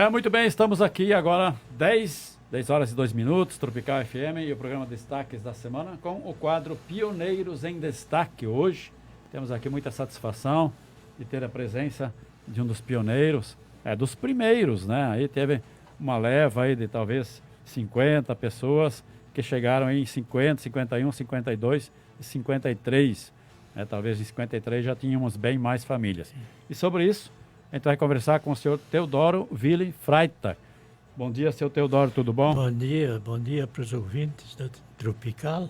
Muito bem, estamos aqui agora 10 horas e 2 minutos, Tropical FM e o programa Destaques da Semana com o quadro Pioneiros em Destaque. Hoje temos aqui muita satisfação de ter a presença de um dos pioneiros, dos primeiros, né? Aí teve uma leva aí de talvez 50 pessoas que chegaram aí em 50, 51, 52 e 53. Talvez em 53 já tínhamos bem mais famílias. E sobre isso, a gente vai conversar com o senhor Teodoro Willi Freitag. Bom dia, senhor Teodoro, tudo bom? Bom dia para os ouvintes da Tropical.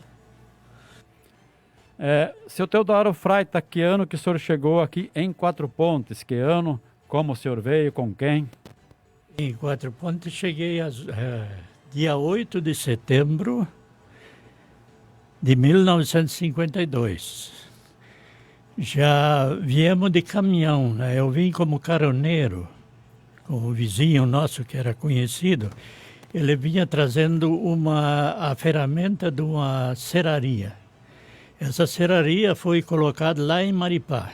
Senhor Teodoro Freitag, que ano que o senhor chegou aqui em Quatro Pontes? Que ano? Como o senhor veio? Com quem? Em Quatro Pontes cheguei dia 8 de setembro de 1952. Já viemos de caminhão, né? Eu vim como caroneiro, com o vizinho nosso que era conhecido. Ele vinha trazendo a ferramenta de uma serraria. Essa serraria foi colocada lá em Maripá.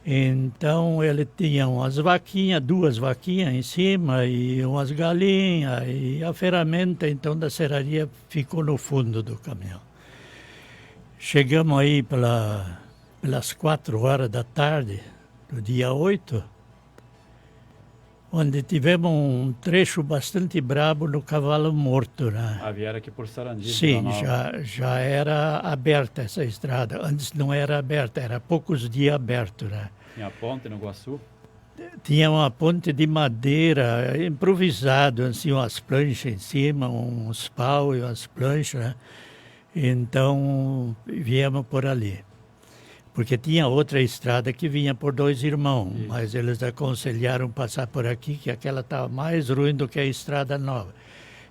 Então ele tinha umas vaquinhas, 2 vaquinhas em cima e umas galinhas, e a ferramenta então da serraria ficou no fundo do caminhão. Chegamos aí pelas 4 horas da tarde do dia 8, onde tivemos um trecho bastante brabo no Cavalo Morto, né? Vieram aqui por Sarandi. Sim, já era aberta essa estrada. Antes não era aberta, era poucos dias aberto, né? Tinha ponte no Iguaçu? Tinha uma ponte de madeira improvisado, assim, umas planchas em cima, uns pau e umas planchas, né? Então, viemos por ali. Porque tinha outra estrada que vinha por 2 irmãos, mas eles aconselharam passar por aqui, que aquela estava mais ruim do que a estrada nova.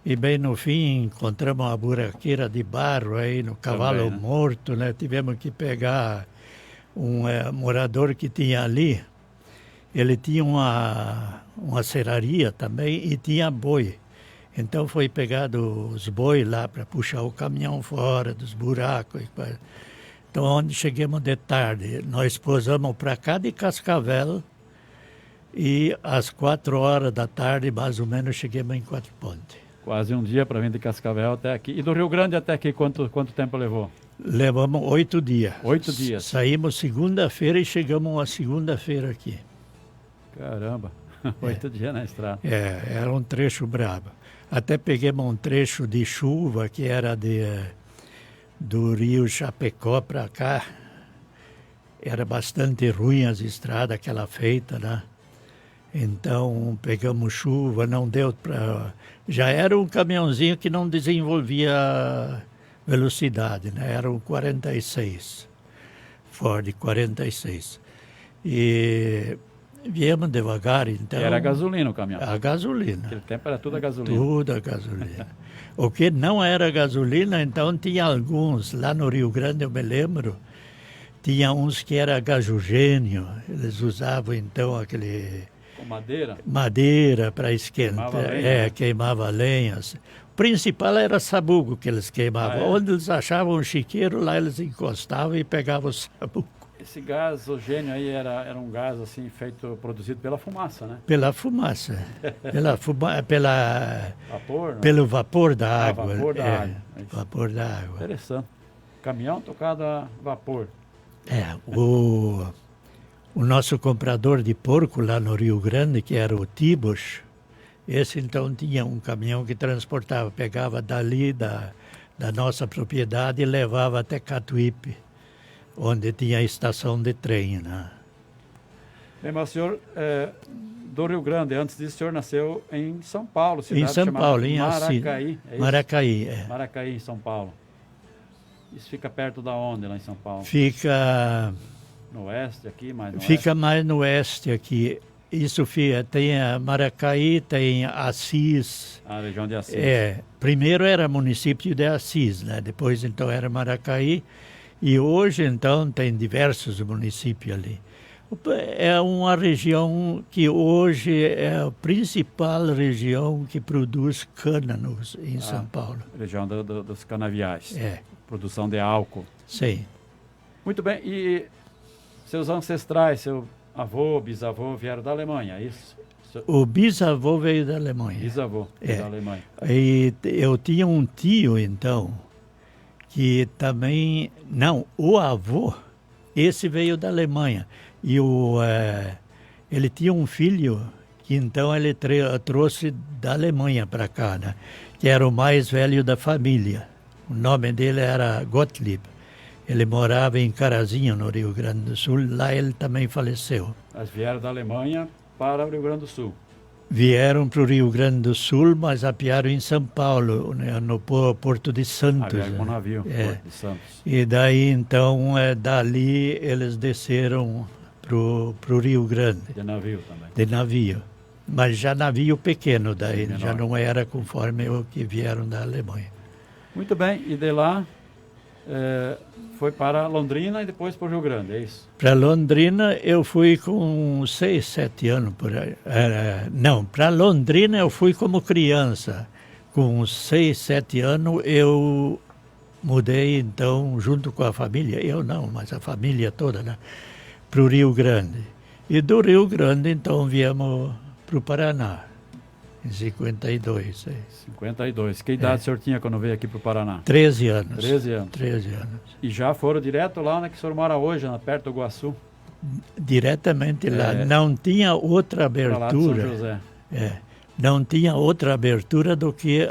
E bem no fim, encontramos uma buraqueira de barro aí no Cavalo Também, né? Morto, né? Tivemos que pegar um morador que tinha ali. Ele tinha uma serraria também e tinha boi. Então foi pegado os bois lá para puxar o caminhão fora dos buracos. Então, onde chegamos de tarde, nós pousamos para cá de Cascavel e às 4 horas da tarde, mais ou menos, chegamos em Quatro Pontes. Quase um dia para vir de Cascavel até aqui. E do Rio Grande até aqui, quanto tempo levou? Levamos 8 dias. 8 dias. Saímos segunda-feira e chegamos a segunda-feira aqui. Caramba, 8 dias na estrada. Era um trecho brabo. Até pegamos um trecho de chuva que era do Rio Chapecó para cá. Era bastante ruim as estradas, aquela feita, né? Então pegamos chuva, não deu para... Já era um caminhãozinho que não desenvolvia velocidade, né? Era um 46, Ford 46. E viemos devagar, então... Era gasolina o caminhão? A gasolina. Naquele tempo era tudo a gasolina. Tudo a gasolina. O que não era gasolina, então tinha alguns, lá no Rio Grande eu me lembro, tinha uns que era gasogênio, eles usavam então aquele... Com madeira? Madeira para esquentar, Queimava lenha, né? Queimava lenhas. O principal era sabugo que eles queimavam. Onde eles achavam um chiqueiro, lá eles encostavam e pegavam o sabugo. Esse gasogênio aí era um gás assim produzido pela fumaça, né? Pela fumaça, Vapor? Não? Pelo vapor da água. Vapor da água. Vapor da água. Interessante. Caminhão tocado a vapor. O nosso comprador de porco lá no Rio Grande, que era o Tibos, esse então tinha um caminhão que transportava, pegava dali da nossa propriedade e levava até Catuípe, onde tinha a estação de trem, né? Bem, mas o senhor do Rio Grande, antes disso o senhor nasceu em São Paulo, cidade em São Paulo, em Maracaí. Maracaí, Maracaí, em São Paulo. Isso fica perto da onde, lá em São Paulo? Fica... No oeste aqui, mais no Fica oeste? mais no oeste aqui. Isso tem a Maracaí, tem Assis. A região de Assis. Primeiro era município de Assis, né? Depois então era Maracaí. E hoje então tem diversos municípios ali. É uma região que hoje é a principal região que produz cânanos em São Paulo. Região dos canaviais. É. Produção de álcool. Sim. Muito bem. E seus ancestrais, seu avô, bisavô, vieram da Alemanha, é isso? O bisavô veio da Alemanha. Bisavô, da Alemanha. E eu tinha um tio, então, que também... Não, o avô, esse veio da Alemanha. E ele tinha um filho que, então, ele trouxe da Alemanha para cá, né? Que era o mais velho da família. O nome dele era Gottlieb. Ele morava em Carazinho, no Rio Grande do Sul. Lá ele também faleceu. Mas vieram da Alemanha para o Rio Grande do Sul. Vieram para o Rio Grande do Sul, mas apiaram em São Paulo, né, no Porto de Santos. Vieram com navio, Porto de Santos. E daí, então, dali eles desceram para o Rio Grande. De navio também. De navio. Mas já navio pequeno, daí Menor. já não era conforme o que vieram da Alemanha. Muito bem, e de lá foi para Londrina e depois para o Rio Grande, é isso? Para Londrina eu fui com 6, 7 anos por aí. Não, para Londrina eu fui como criança. Com 6, 7 anos eu mudei então junto com a família, eu não, mas a família toda, né, para o Rio Grande. E do Rio Grande então viemos para o Paraná, em 52. 52. Que idade o senhor tinha quando veio aqui para o Paraná? 13 anos. 13 anos. 13 anos. E já foram direto lá onde que o senhor mora hoje, perto do Guaçu? Diretamente lá. Não tinha outra Para lá de abertura. São José. Não tinha outra abertura do que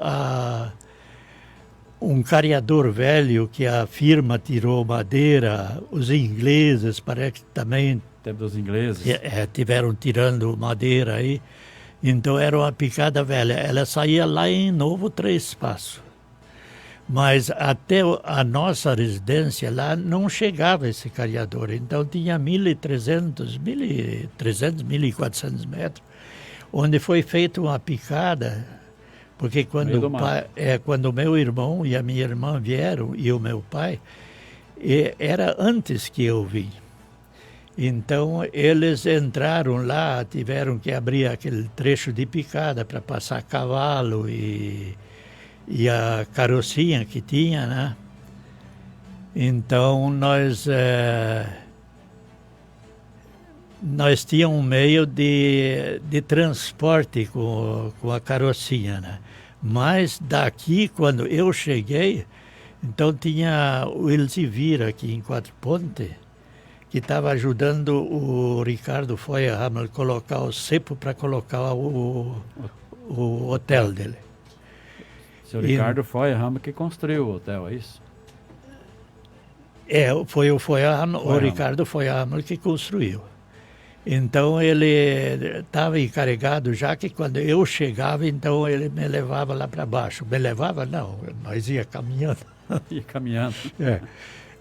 um cariador velho que a firma tirou madeira. Os ingleses parece que também Tempo dos ingleses. tiveram tirando madeira aí. Então era uma picada velha. Ela saía lá em Novo Três Passos. Mas até a nossa residência lá não chegava esse cariador. Então tinha 1.300, 1.400 metros, onde foi feita uma picada, porque quando o meu irmão e a minha irmã vieram, e o meu pai, era antes que eu vim. Então eles entraram lá, tiveram que abrir aquele trecho de picada para passar cavalo e a carrocinha que tinha, né? Então nós tínhamos um meio de transporte com a carrocinha, né? Mas daqui, quando eu cheguei, então tinha o Elzevir aqui em Quatro Pontes, que estava ajudando o Ricardo Feuerhammer a colocar o cepo para colocar o hotel dele. O senhor Ricardo Feuerhammer que construiu o hotel, é isso? Foi o Ricardo Feuerhammer que construiu. Então ele estava encarregado, já que quando eu chegava, então ele me levava lá para baixo. Me levava, não, nós ia caminhando. Ia caminhando.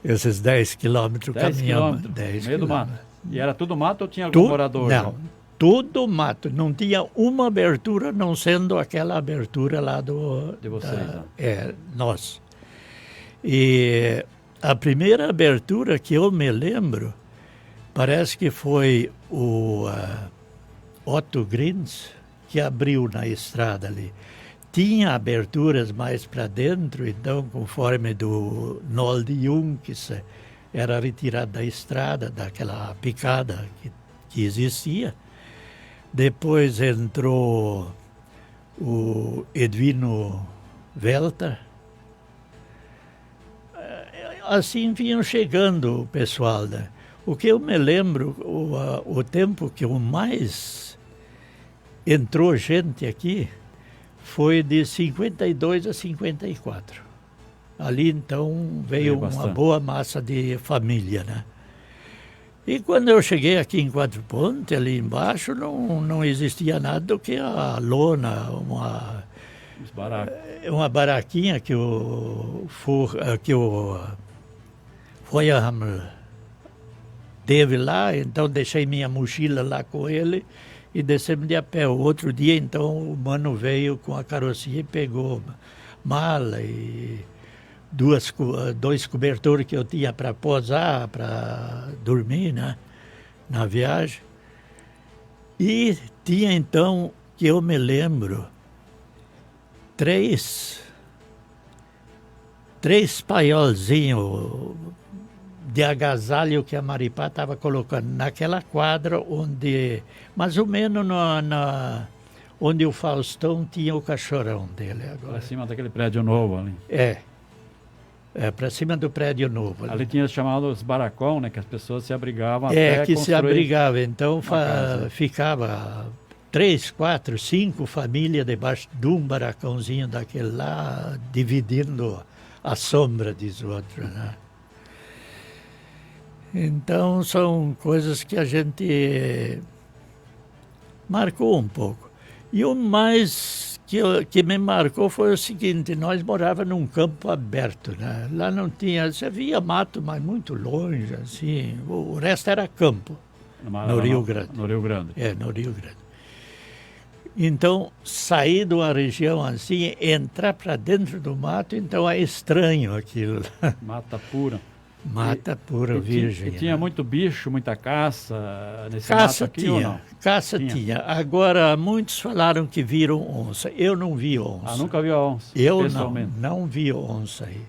Esses 10 quilômetros caminhando. 10 meio do mato. E era tudo mato ou tinha algum morador? Não, tudo mato. Não tinha uma abertura, não sendo aquela abertura lá de vocês. Nós. E a primeira abertura que eu me lembro, parece que foi o Otto Grins que abriu na estrada ali. Tinha aberturas mais para dentro, então, conforme do Nolde Jung, que era retirado da estrada, daquela picada que existia. Depois entrou o Edwino Welter. Assim vinham chegando o pessoal, né? O que eu me lembro, o tempo que o mais entrou gente aqui foi de 52 a 54. Ali, então, veio uma boa massa de família, né? E quando eu cheguei aqui em Quatro Pontes, ali embaixo, não existia nada do que a lona, uma baraquinha que o Feuerhammer teve lá, então deixei minha mochila lá com ele e descemos de a pé. O outro dia, então, o mano veio com a carrocinha e pegou mala e dois cobertores que eu tinha para posar, para dormir, né, na viagem. E tinha, então, que eu me lembro, três paiolzinhos de agasalho que a Maripá estava colocando naquela quadra onde, mais ou menos onde o Faustão tinha o caixorão dele agora. Para cima daquele prédio novo ali. Para cima do prédio novo. Ali tinha chamado os baracão, né? Que as pessoas se abrigavam até que construir se abrigava. Então ficava 3, 4, 5 famílias debaixo de um baracãozinho daquele lá, dividindo a sombra, diz o outro, né? Então são coisas que a gente marcou um pouco. E o mais que me marcou foi o seguinte: nós morávamos num campo aberto, né? Lá não tinha, você via mato, mas muito longe, assim. O resto era campo, no Rio Grande. No Rio Grande. No Rio Grande. Então, sair de uma região assim, entrar para dentro do mato, então é estranho aquilo. Mata pura. Mata pura, virgem. E tinha muito bicho, muita caça nesse caça mato aqui tinha, ou não? Caça tinha. Agora, muitos falaram que viram onça. Eu não vi onça. Nunca vi a onça, eu não vi onça aí.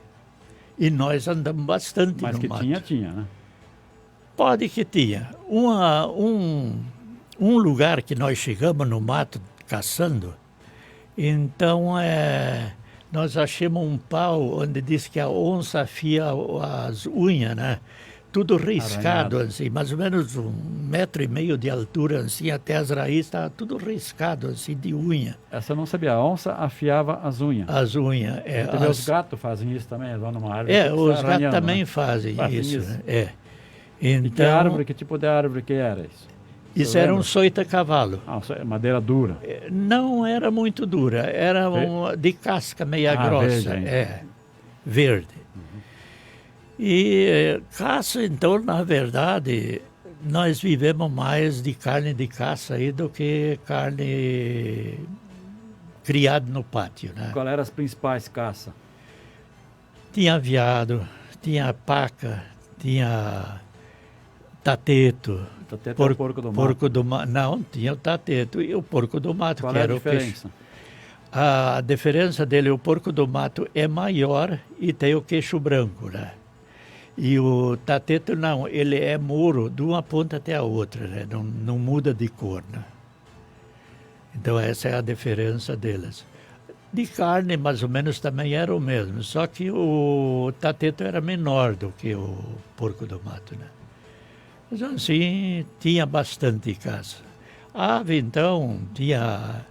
E nós andamos bastante no mato. Mas que tinha, né? Pode que tinha. Um lugar que nós chegamos no mato caçando, então nós achamos um pau onde diz que a onça afia as unhas, né? Tudo riscado, assim, mais ou menos 1,5 metro de altura, assim, até as raízes, estava tudo riscado, assim, de unha. Essa eu não sabia, a onça afiava as unhas. As unhas, Os gatos fazem isso também, vão numa árvore. Os gatos também fazem isso, né? Então, que tipo de árvore que era isso? Isso era um soita-cavalo. Madeira dura? Não era muito dura, era de casca meia grossa. Verde. Uhum. E caça, então, na verdade, nós vivemos mais de carne de caça aí do que carne criada no pátio, né? Qual eram as principais caças? Tinha veado, tinha paca, tinha tateto. Tateto era o porco do mato? Não, tinha o tateto e o porco do mato. Qual que era a diferença? A diferença dele, o porco do mato é maior e tem o queixo branco, né? E o tateto não, ele é muro de uma ponta até a outra, né? Não muda de cor, né? Então essa é a diferença deles. De carne, mais ou menos, também era o mesmo, só que o tateto era menor do que o porco do mato, né? Mas assim, tinha bastante caça. Ave, então, tinha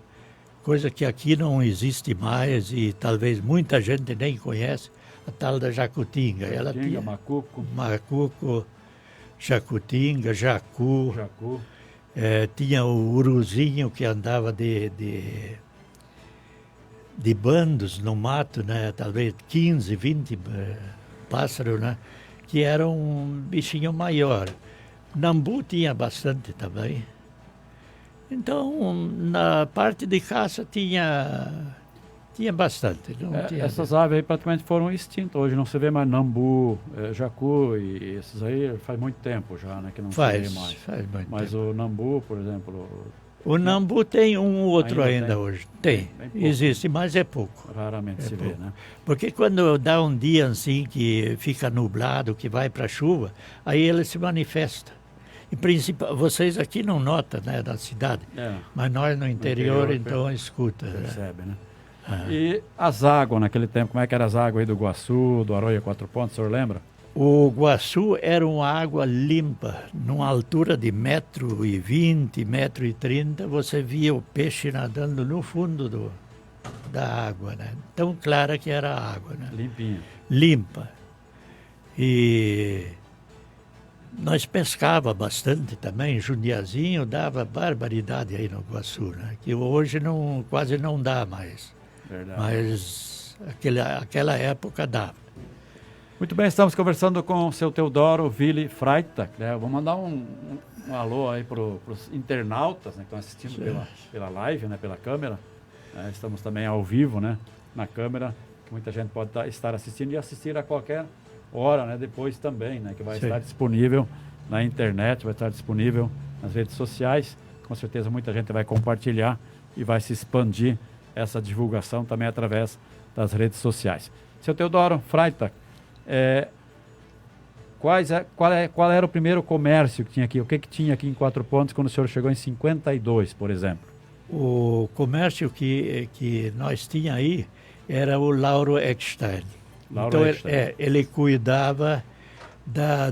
coisa que aqui não existe mais e talvez muita gente nem conhece, a tal da jacutinga. Ela tinha macuco, jacutinga, jacu. Tinha o uruzinho que andava de bandos no mato, né? Talvez 15, 20 pássaros, né? Que era um bichinho maior. Nambu tinha bastante também. Então, na parte de caça tinha bastante. Essas aves aí praticamente foram extintas. Hoje não se vê mais nambu, jacu e esses aí faz muito tempo já, né? Que não se vê mais. Faz muito Mas tempo. O nambu, por exemplo... O nambu tem um ou outro ainda hoje. Tem. Existe, mas é pouco. Raramente se vê, né? Porque quando dá um dia assim que fica nublado, que vai para a chuva, aí ele se manifesta. Em princípio, vocês aqui não notam, né, da cidade, mas nós no interior então escuta. Percebe, né? E as águas naquele tempo, como é que eram as águas aí do Guaçu, do Arroio Quatro Pontos, o senhor lembra? O Guaçu era uma água limpa, numa altura de 1,20 m, 1,30 m, você via o peixe nadando no fundo da água, né? Tão clara que era a água, né? Limpinha. Limpa. E nós pescava bastante também, Jundiazinho dava barbaridade aí no Guaçu, né? Que hoje quase não dá mais. Verdade. Mas aquela época dava. Muito bem, estamos conversando com o seu Teodoro Willi Freitag, né? Vou mandar um alô aí para os internautas, né, que estão assistindo pela live, né, pela câmera. Estamos também ao vivo, né, na câmera, que muita gente pode estar assistindo e assistir a qualquer hora, né, depois também, né, que vai estar disponível na internet, vai estar disponível nas redes sociais. Com certeza muita gente vai compartilhar e vai se expandir essa divulgação também através das redes sociais. Seu Teodoro Freitag, qual era o primeiro comércio que tinha aqui? O que tinha aqui em Quatro Pontos quando o senhor chegou em 52, por exemplo? O comércio que nós tinha aí era o Lauro Eckstein. Então, ele cuidava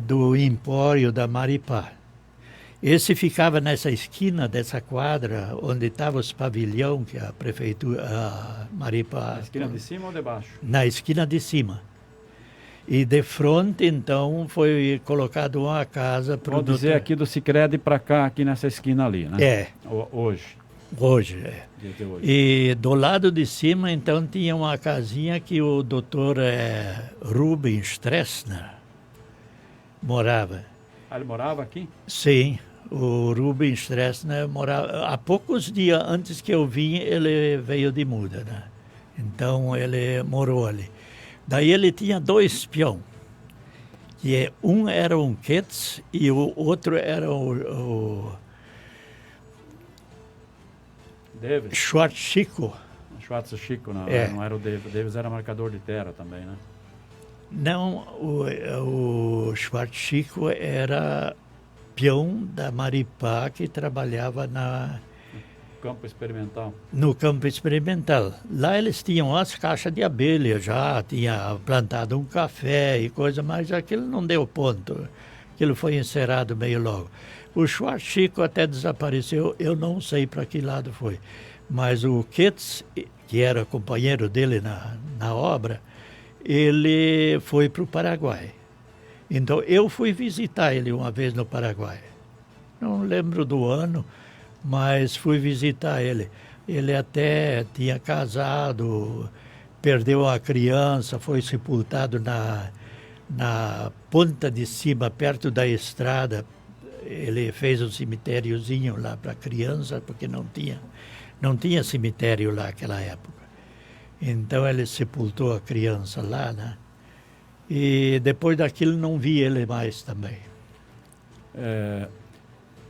do empório da Maripá. Esse ficava nessa esquina dessa quadra, onde estava os pavilhão que a prefeitura, a Maripá... Na esquina de cima ou de baixo? Na esquina de cima. E de frente, então, foi colocado uma casa... Vou dizer aqui do Sicredi para cá, aqui nessa esquina ali, né? É. Hoje. Hoje, é. E do lado de cima, então, tinha uma casinha que o doutor Rubens Stressner morava. Ah, ele morava aqui? Sim, o Rubens Stressner morava... Há poucos dias antes que eu vim, ele veio de muda, né? Então, ele morou ali. Daí ele tinha 2 peões, que um era um Ketz e o outro era o Davis. Schwarz-Chico. Schwarz-Chico, não era o Davis. O Davis era marcador de terra também, né? Não, o Schwarz-Chico era peão da Maripá que trabalhava Campo experimental. No campo experimental. Lá eles tinham as caixas de abelha já, tinha plantado um café e coisa, mas aquilo não deu ponto. Aquilo foi encerrado meio logo. O Schwarz-Chico até desapareceu, eu não sei para que lado foi. Mas o Ketz, que era companheiro dele na obra, ele foi para o Paraguai. Então eu fui visitar ele uma vez no Paraguai. Não lembro do ano, mas fui visitar ele. Ele até tinha casado, perdeu a criança, foi sepultado na ponta de cima, perto da estrada. Ele fez um cemitériozinho lá para criança, porque não tinha cemitério lá naquela época. Então ele sepultou a criança lá, né? E depois daquilo não vi ele mais também.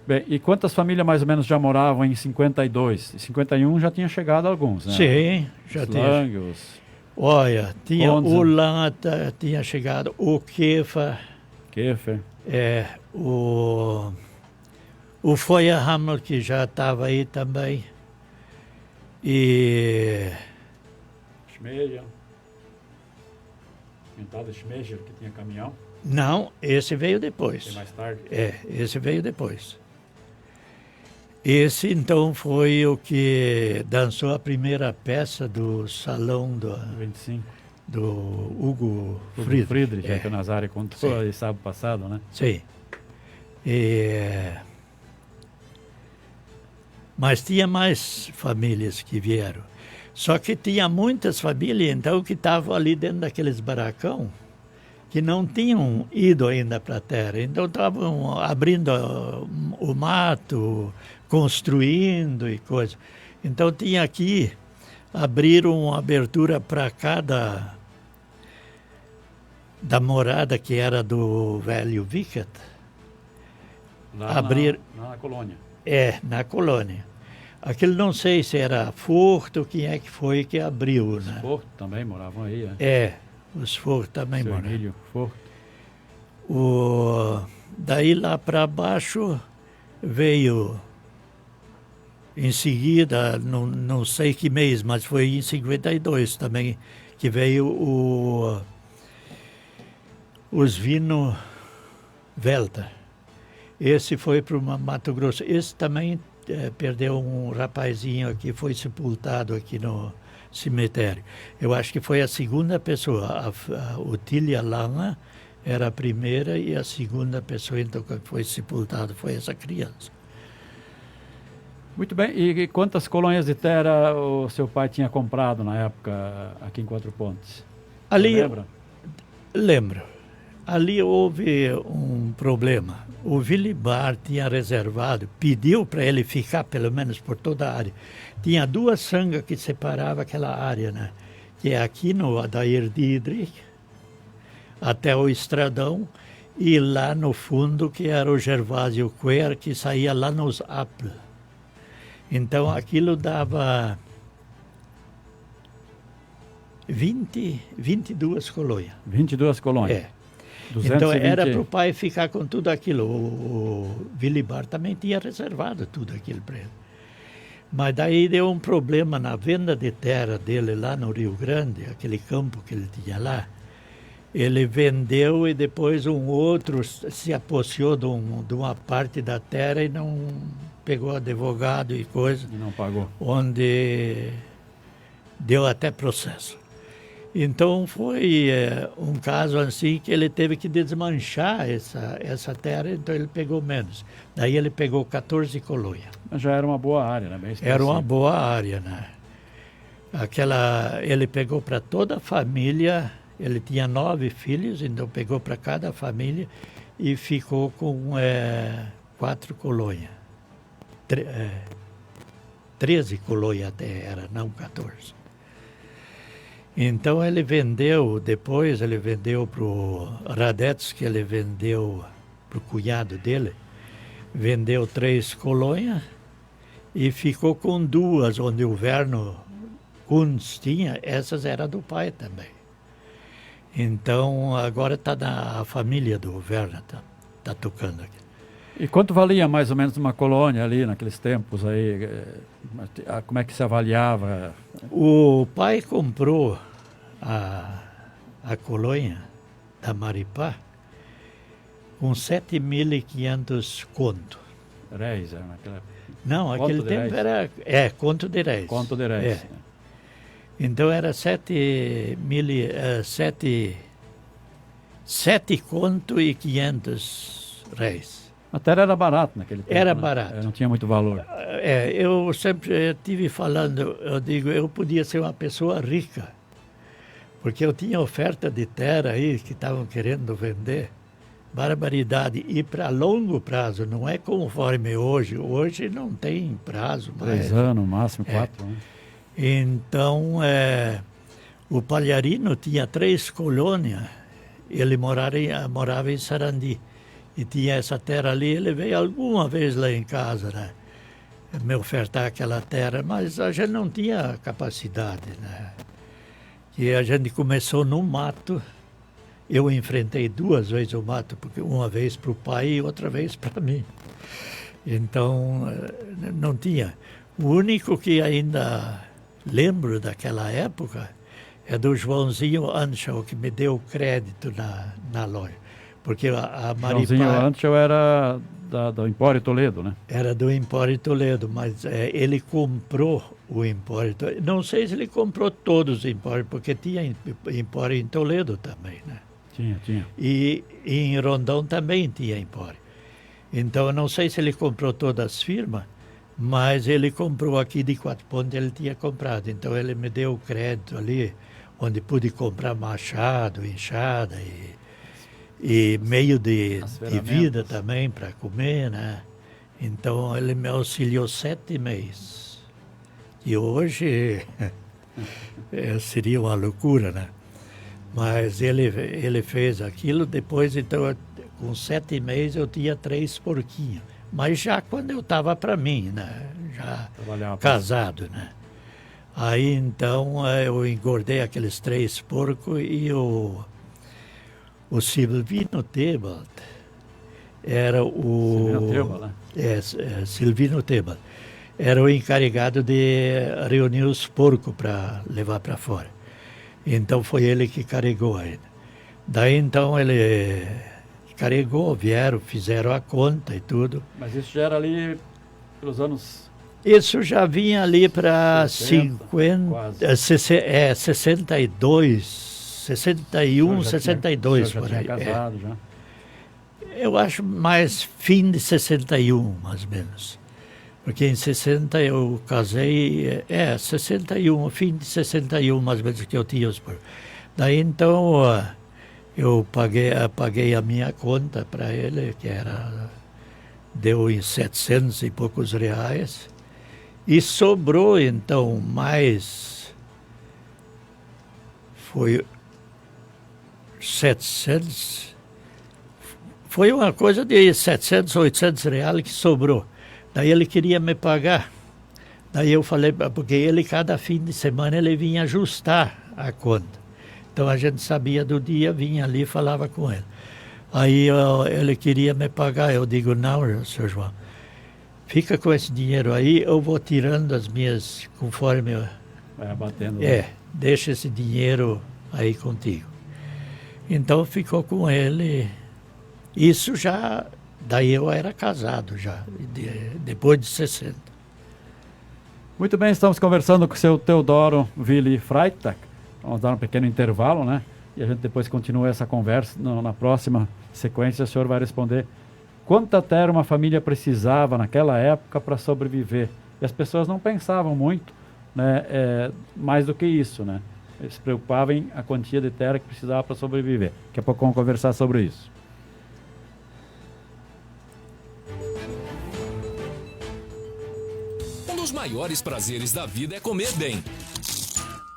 Bem, e quantas famílias mais ou menos já moravam em 52? Em 51 já tinha chegado alguns, né? Sim, já tinha. Olha, tinha o Lanta, tinha chegado, o Kefer. O Feuerhammer, que já estava aí também. E... Schmeyer. Mentada Schmeyer, que tinha caminhão. Não, esse veio depois. Tem mais tarde? Esse veio depois. Esse, então, foi o que dançou a primeira peça do Salão do 25. Do Hugo Friedrich, que o Nazário contou aí sábado passado, né? Sim. Mas tinha mais famílias que vieram. Só que tinha muitas famílias, então, que estavam ali dentro daqueles barracão, que não tinham ido ainda para a terra. Então, estavam abrindo o mato, construindo e coisa. Então, tinha aqui, abriram uma abertura para cada da morada que era do velho Vickert. Na colônia. Na colônia. Aquilo não sei se era Furto, quem é que foi que abriu, né? Os Furto também moravam aí, né? Os Furto também moravam. Emílio Furto. Daí lá para baixo veio, em seguida, não sei que mês, mas foi em 52 também, que veio os Vino Velta. Esse foi para o Mato Grosso. Esse também perdeu um rapazinho aqui, foi sepultado aqui no cemitério. Eu acho que foi a segunda pessoa. A Otília Lana era a primeira e a segunda pessoa então, que foi sepultada foi essa criança. Muito bem. E quantas colônias de terra o seu pai tinha comprado na época aqui em Quatro Pontes? Ali, lembra? Lembro. Ali houve um problema. O Vilibar tinha reservado, pediu para ele ficar pelo menos por toda a área. Tinha 2 sangas que separavam aquela área, né? Que é aqui no Adair Diedrich, até o Estradão, e lá no fundo que era o Gervásio Quer, que saía lá nos Apple. Então aquilo dava 22 colônias. 22 colônias. Então era para o pai ficar com tudo aquilo. O Vilibar também tinha reservado tudo aquilo para ele. Mas daí deu um problema na venda de terra dele lá no Rio Grande, aquele campo que ele tinha lá. Ele vendeu e depois um outro se apossou de uma parte da terra e não pegou advogado e coisa. E não pagou. Onde deu até processo. Então foi um caso assim que ele teve que desmanchar essa terra, então ele pegou menos. Daí ele pegou 14 colônias. Mas já era uma boa área, né? Bem era uma boa área, né? Ele pegou para toda a família, ele tinha 9 filhos, então pegou para cada família e ficou com 4 colônias. 13 colônias até era, não 14. Então ele vendeu, depois ele vendeu para o Radetzky, ele vendeu para o cunhado dele, vendeu 3 colônias e ficou com 2, onde o Verno Kunz tinha, essas eram do pai também. Então agora está a família do Verno, tá tocando aqui. E quanto valia mais ou menos uma colônia ali naqueles tempos aí? Como é que se avaliava? O pai comprou a colônia da Maripá com 7.500 conto. Réis, naquela... Não, aquele tempo era... conto de réis. Conto de réis. Então era 7 conto e 500 réis. A terra era barata naquele tempo. Era né? barato. Não tinha muito valor. Eu sempre estive falando, eu digo, eu podia ser uma pessoa rica, porque eu tinha oferta de terra aí que estavam querendo vender, barbaridade, e para longo prazo, não é conforme hoje. Hoje não tem prazo mais. 3 anos, máximo 4 anos. Então, o Palharino tinha 3 colônias, ele morava em Sarandi. E tinha essa terra ali, ele veio alguma vez lá em casa, né? Me ofertar aquela terra, mas a gente não tinha capacidade, né? E a gente começou no mato. Eu enfrentei 2 vezes o mato, porque uma vez para o pai e outra vez para mim. Então, não tinha. O único que ainda lembro daquela época é do Joãozinho Anschel, que me deu crédito na loja. Porque a Maripá... Joãozinho Anschel era do Empório Toledo, né? Era do Empório Toledo, mas ele comprou o Empório Toledo. Não sei se ele comprou todos os empórios, porque tinha empório em Toledo também, né? Tinha. E em Rondão também tinha empório. Então, eu não sei se ele comprou todas as firmas, mas ele comprou aqui de Quatro Pontos, ele tinha comprado. Então, ele me deu o crédito ali, onde pude comprar machado, enxada e meio de vida também para comer, né? Então, ele me auxiliou 7 meses. E hoje seria uma loucura, né? Mas ele fez aquilo, depois, então, com 7 meses eu tinha 3 porquinhos. Mas já quando eu estava para mim, né? Já casado, né? Aí, então, eu engordei aqueles 3 porcos e o Silvino Tebalt era Silvino Tebalt, né? Silvino Tebalt era o encarregado de reunir os porcos para levar para fora. Então foi ele que carregou ainda. Daí então ele carregou, fizeram a conta e tudo. Mas isso já era ali pelos anos... Isso já vinha ali para 62, 61, 62 por aí. Já tinha casado, já. Eu acho mais fim de 61, mais ou menos. Porque em 60 eu casei, 61, fim de 61 mais ou menos que eu tinha os porcos. Daí então eu paguei a minha conta para ele, que deu em 700 e poucos reais. E sobrou então mais, foi 700, foi uma coisa de 700, 800 reais que sobrou. Daí ele queria me pagar. Daí eu falei, porque ele cada fim de semana ele vinha ajustar a conta. Então a gente sabia do dia, vinha ali e falava com ele. Aí ele queria me pagar. Eu digo, não, senhor João, fica com esse dinheiro aí, eu vou tirando as minhas, conforme... Vai abatendo. Deixa esse dinheiro aí contigo. Então ficou com ele. Isso já... Daí eu era casado já, depois de 60. Muito bem, estamos conversando com o seu Teodoro Willi Freitag. Vamos dar um pequeno intervalo, né? E a gente depois continua essa conversa. Na próxima sequência, o senhor vai responder quanta terra uma família precisava naquela época para sobreviver. E as pessoas não pensavam muito, né, mais do que isso, né? Eles se preocupavam em a quantia de terra que precisava para sobreviver. Daqui a pouco vamos conversar sobre isso. Um dos maiores prazeres da vida é comer bem.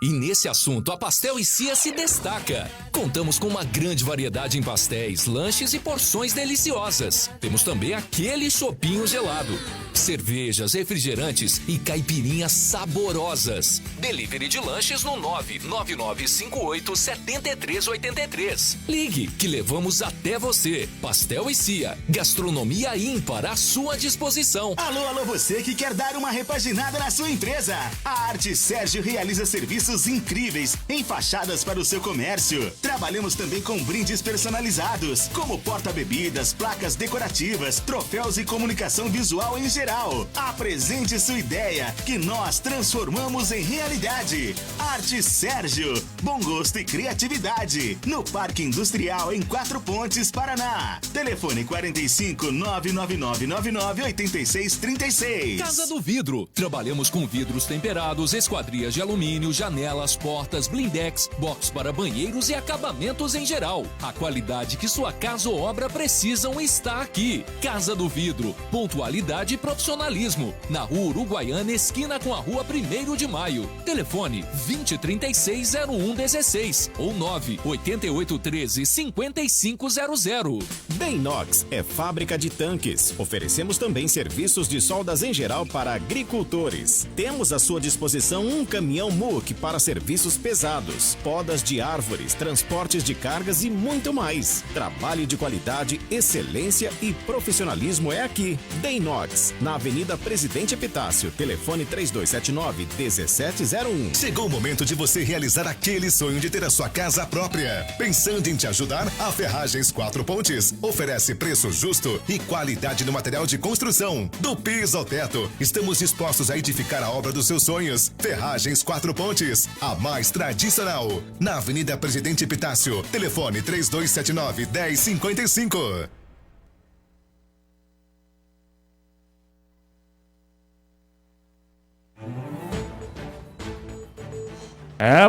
E nesse assunto, a Pastel e Cia se destaca. Contamos com uma grande variedade em pastéis, lanches e porções deliciosas. Temos também aquele chopinho gelado, cervejas, refrigerantes e caipirinhas saborosas. Delivery de lanches no 99958-7383. Ligue, que levamos até você. Pastel e Cia, gastronomia ímpar à sua disposição. Alô, você que quer dar uma repaginada na sua empresa. A Arte Sérgio realiza serviços incríveis em fachadas para o seu comércio. Trabalhamos também com brindes personalizados, como porta-bebidas, placas decorativas, troféus e comunicação visual em geral. Apresente sua ideia, que nós transformamos em realidade. Arte Sérgio, bom gosto e criatividade. No Parque Industrial em Quatro Pontes, Paraná. Telefone 45 99999 8636. Casa do Vidro. Trabalhamos com vidros temperados, esquadrias de alumínio, janelas, portas, blindex, box para banheiros e acabamentos em geral. A qualidade que sua casa ou obra precisam está aqui. Casa do Vidro. Pontualidade e profissionalismo. Na Rua Uruguaiana, esquina com a Rua 1º de Maio. Telefone 2036-0116 ou 98813-5500. Denox é fábrica de tanques. Oferecemos também serviços de soldas em geral para agricultores. Temos à sua disposição um caminhão MUC para serviços pesados, podas de árvores, transportes de cargas e muito mais. Trabalho de qualidade, excelência e profissionalismo é aqui. Denox, na Avenida Presidente Epitácio. Telefone 3279-1701. Chegou o momento de você realizar aquele sonho de ter a sua casa própria. Pensando em te ajudar, a Ferragens Quatro Pontes oferece preço justo e qualidade no material de construção. Do piso ao teto, estamos dispostos a edificar a obra dos seus sonhos. Ferragens Quatro Pontes, a mais tradicional. Na Avenida Presidente Epitácio. Telefone 3279-1055.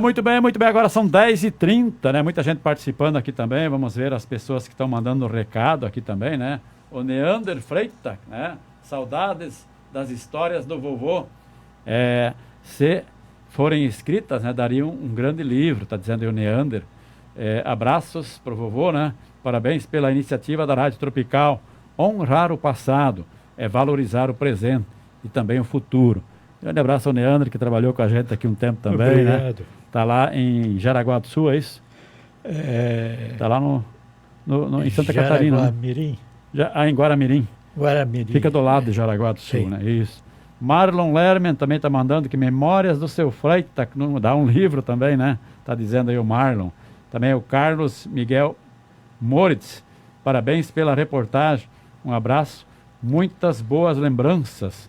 Muito bem, muito bem. Agora são 10h30, né? Muita gente participando aqui também. Vamos ver as pessoas que estão mandando recado aqui também, né? O Neander Freitag, né? Saudades das histórias do vovô. Se forem escritas, né? Daria um grande livro, tá dizendo aí o Neander. Abraços pro vovô, né? Parabéns pela iniciativa da Rádio Tropical. Honrar o passado é valorizar o presente e também o futuro. Grande abraço ao Neander, que trabalhou com a gente aqui um tempo também, obrigado, né? Está lá em Jaraguá do Sul, é isso? Está lá em Santa Catarina. Mirim. Em Guaramirim. Guaramirim. Fica do lado de Jaraguá do Sul, sim, né? Isso. Marlon Lerman também está mandando que Memórias do Seu Freitag, dá um livro também, né? Está dizendo aí o Marlon. Também o Carlos Miguel Moritz. Parabéns pela reportagem. Um abraço. Muitas boas lembranças.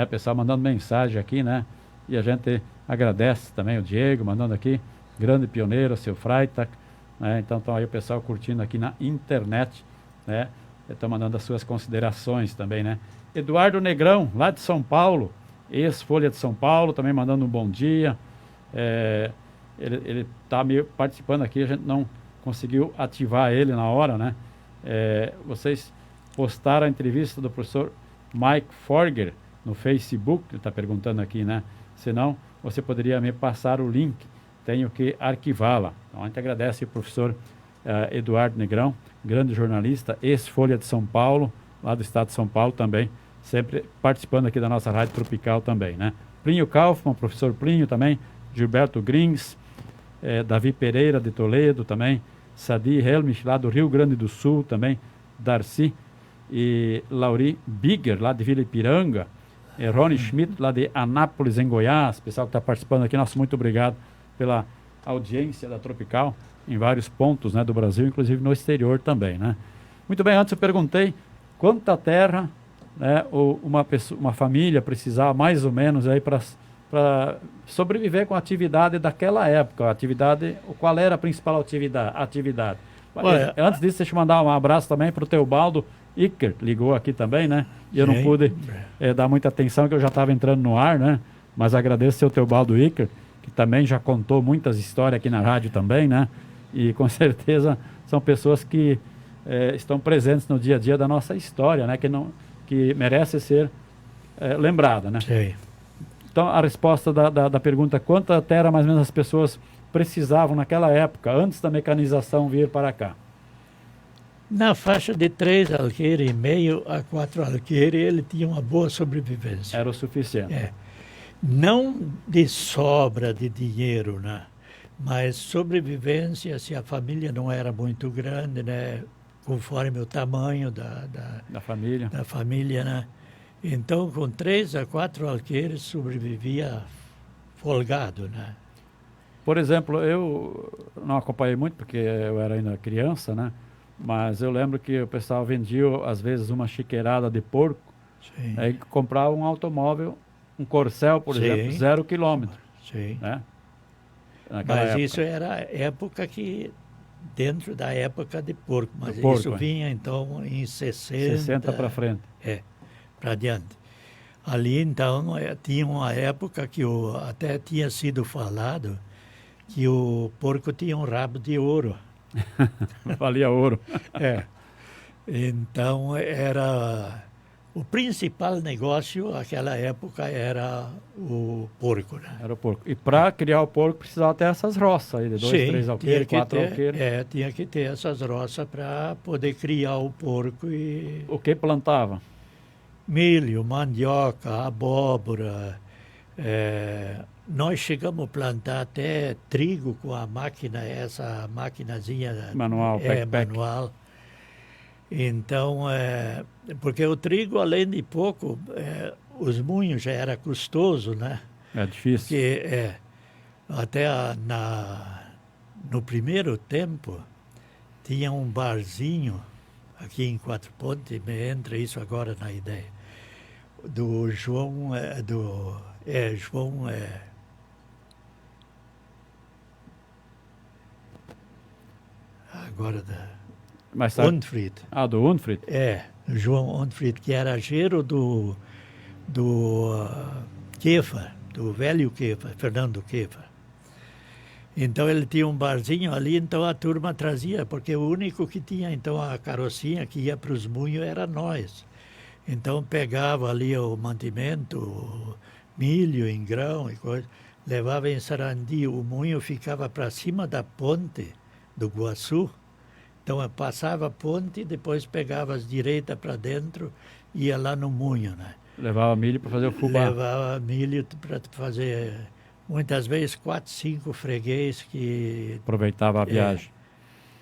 Pessoal mandando mensagem aqui, né? E a gente agradece também o Diego, mandando aqui, grande pioneiro, seu Freitag, né? Então estão aí o pessoal curtindo aqui na internet, né? Estão mandando as suas considerações também, né? Eduardo Negrão, lá de São Paulo, ex-Folha de São Paulo, também mandando um bom dia. Ele está meio participando aqui, a gente não conseguiu ativar ele na hora, né? Vocês postaram a entrevista do professor Mike Forger no Facebook, ele está perguntando aqui, né? Senão, você poderia me passar o link, tenho que arquivá-la. Então, a gente agradece o professor Eduardo Negrão, grande jornalista, ex-Folha de São Paulo, lá do estado de São Paulo também, sempre participando aqui da nossa Rádio Tropical também, né? Plínio Kaufmann, professor Plínio também, Gilberto Grins, Davi Pereira de Toledo também, Sadi Helmich, lá do Rio Grande do Sul também, Darcy e Lauri Bigger, lá de Vila Ipiranga, e Rony Schmidt, lá de Anápolis, em Goiás, pessoal que está participando aqui, nosso muito obrigado pela audiência da Tropical, em vários pontos, né, do Brasil, inclusive no exterior também, né? Muito bem, antes eu perguntei quanta terra, né, uma família precisava mais ou menos aí para sobreviver com a atividade daquela época. Qual era a principal atividade? Olha, Antes disso, deixa eu mandar um abraço também para o Teobaldo Iker, ligou aqui também, né? E eu não pude dar muita atenção, que eu já estava entrando no ar, né? Mas agradeço ao Teobaldo Iker, que também já contou muitas histórias aqui na rádio também, né? E com certeza são pessoas que estão presentes no dia a dia da nossa história, né? Que merece ser lembrada, né? Sim. Então, a resposta da pergunta, quanta terra mais ou menos as pessoas precisavam naquela época, antes da mecanização vir para cá? Na faixa de 3 alqueires e meio a 4 alqueires, ele tinha uma boa sobrevivência. Era o suficiente. Não de sobra de dinheiro, né? Mas sobrevivência, se a família não era muito grande, né? Conforme o tamanho da família, né? Então, com 3 a 4 alqueires, sobrevivia folgado, né? Por exemplo, eu não acompanhei muito, porque eu era ainda criança, né? Mas eu lembro que o pessoal vendia, às vezes, uma chiqueirada de porco. Sim. Aí comprava um automóvel, um Corcel, por exemplo, 0 quilômetro. Sim. Né? Mas época. Isso era época que, dentro da época de porco. Mas porco, isso vinha, então, em 60... 60 para frente. Para diante. Ali, então, tinha uma época que até tinha sido falado que o porco tinha um rabo de ouro. Valia ouro. Então, era... O principal negócio naquela época era o porco, né? Era o porco. E para criar o porco precisava ter essas roças aí, de 2, 3 alqueires, 4 alqueires. Tinha que ter essas roças para poder criar o porco. E o que plantava? Milho, mandioca, abóbora. Nós chegamos a plantar até trigo com a máquina, essa maquinazinha manual. Manual. Então, porque o trigo, além de pouco, os moinhos já era custoso, né? É difícil. Porque até no primeiro tempo, tinha um barzinho aqui em Quatro Pontes, me entra isso agora na ideia, do João, agora Unfried. Do Unfried? João Unfried, que era gerro do Quefa, do velho Quefa, Fernando Quefa. Então ele tinha um barzinho ali, então a turma trazia, porque o único que tinha então a carrocinha que ia para os moinhos era nós. Então pegava ali o mantimento, milho em grão e coisa, levava em Sarandi, o moinho ficava para cima da ponte do Guaçu. Então eu passava a ponte, depois pegava as direitas para dentro e ia lá no moinho, né? Levava milho para fazer o fubá. Levava milho para fazer, muitas vezes 4, 5 freguês que... Aproveitava a viagem.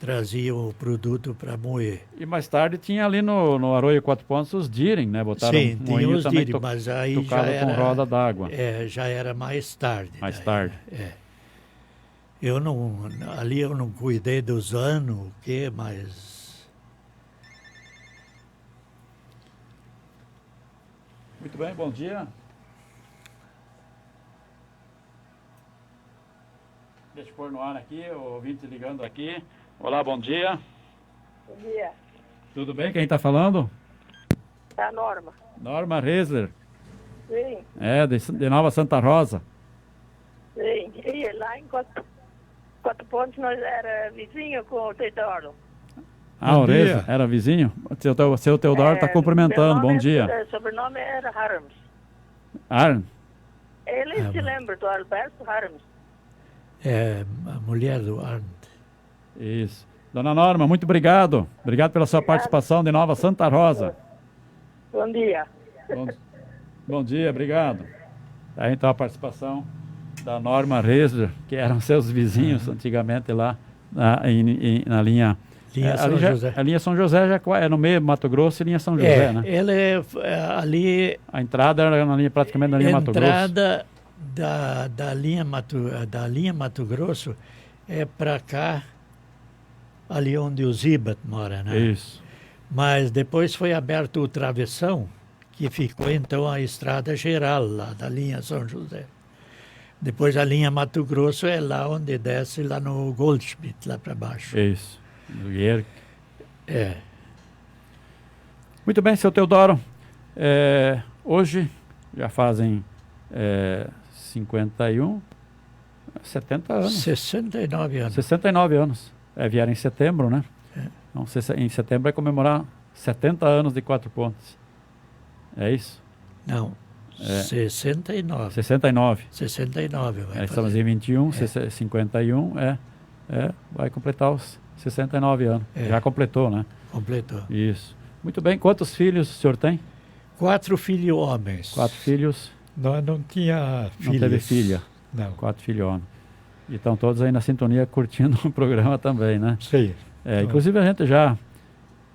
Traziam o produto para moer. E mais tarde tinha ali no Arroio Quatro Pontos os Diren, né? Botaram sim, tinha os Diren, mas aí já era... com roda d'água. Já era mais tarde. Mais tarde. Ali eu não cuidei dos anos, o quê, mas... Muito bem, bom dia. Deixa eu pôr no ar aqui, o ouvinte ligando aqui. Olá, bom dia. Bom dia. Tudo bem? Quem está falando? É a Norma. Norma Resler. Sim. De Nova Santa Rosa. Sim. E lá em Quatro Pontes nós era vizinho com o Teodoro. O Resler era vizinho? Seu Teodoro está cumprimentando, bom dia. O sobrenome era Harms. Arn? Ele se lembra do Alberto Harms. A mulher do Arndt. Isso. Dona Norma, muito obrigado. Obrigado pela sua participação de Nova Santa Rosa. Bom dia. Bom dia, obrigado. Aí então a participação da Norma Resler, que eram seus vizinhos antigamente lá na linha... Linha São José. A linha São José já é no meio Mato Grosso e linha São José, né? Ela é ali... A entrada era praticamente na linha Mato Grosso. A entrada da linha Mato Grosso é para cá, ali onde o Zibat mora, né? Isso. Mas depois foi aberto o travessão, que ficou então a estrada geral lá da linha São José. Depois a linha Mato Grosso é lá onde desce, lá no Goldschmidt, lá para baixo. Isso. Do Guerque. É. Muito bem, seu Teodoro. Hoje já fazem 70 anos. 69 anos. 69 anos. Vieram em setembro, né? Então, em setembro vai comemorar 70 anos de 4 pontos. É isso? Não. 69. 69. 69. Estamos em 21, 51, vai completar os 69 anos. Já completou, né? Completou. Isso. Muito bem. Quantos filhos o senhor tem? 4 filhos homens. 4 filhos. Não tinha filhos. Não teve filha. Não. 4 filhos homens. E estão todos aí na sintonia curtindo o programa também, né? Sim. Inclusive a gente já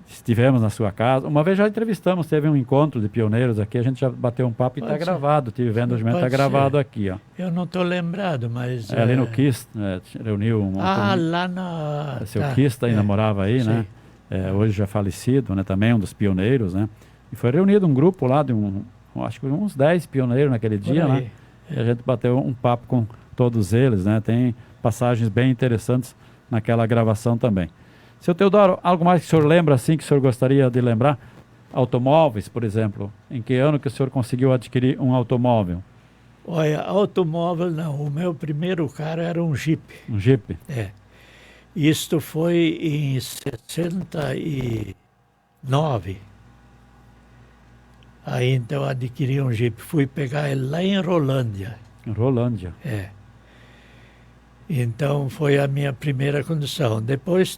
estivemos na sua casa. Uma vez já entrevistamos, teve um encontro de pioneiros aqui, a gente já bateu um papo e está gravado. Tive vendo o está gravado aqui, ó. Eu não estou lembrado, mas... ali no Kist, reuniu lá na... Seu Kist ainda morava aí, sim. né? Hoje já falecido, né? Também um dos pioneiros, né? E foi reunido um grupo lá de acho que uns 10 pioneiros naquele dia, né? E a gente bateu um papo com todos eles, né? Tem passagens bem interessantes naquela gravação também. Seu Teodoro, algo mais que o senhor lembra assim, que o senhor gostaria de lembrar? Automóveis, por exemplo. Em que ano que o senhor conseguiu adquirir um automóvel? Olha, automóvel não. O meu primeiro carro era um Jeep. Um Jeep? Isto foi em 69. Aí então adquiri um Jeep. Fui pegar ele lá em Rolândia. Em Rolândia? Então foi a minha primeira condução. Depois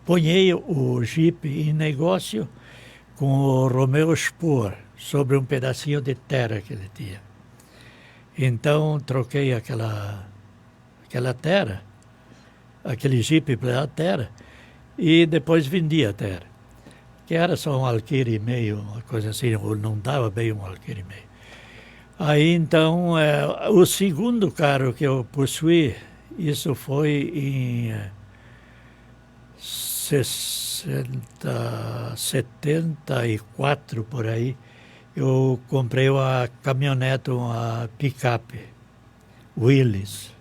ponhei o Jeep em negócio com o Romeu Spor sobre um pedacinho de terra que ele tinha. Então troquei aquela terra, aquele Jeep pela terra, e depois vendi a terra. Que era só um alqueire e meio, uma coisa assim, ou não dava bem um alqueire e meio. Aí, então, o segundo carro que eu possuí, isso foi em 74, por aí. Eu comprei uma caminhonete, uma picape, Willys,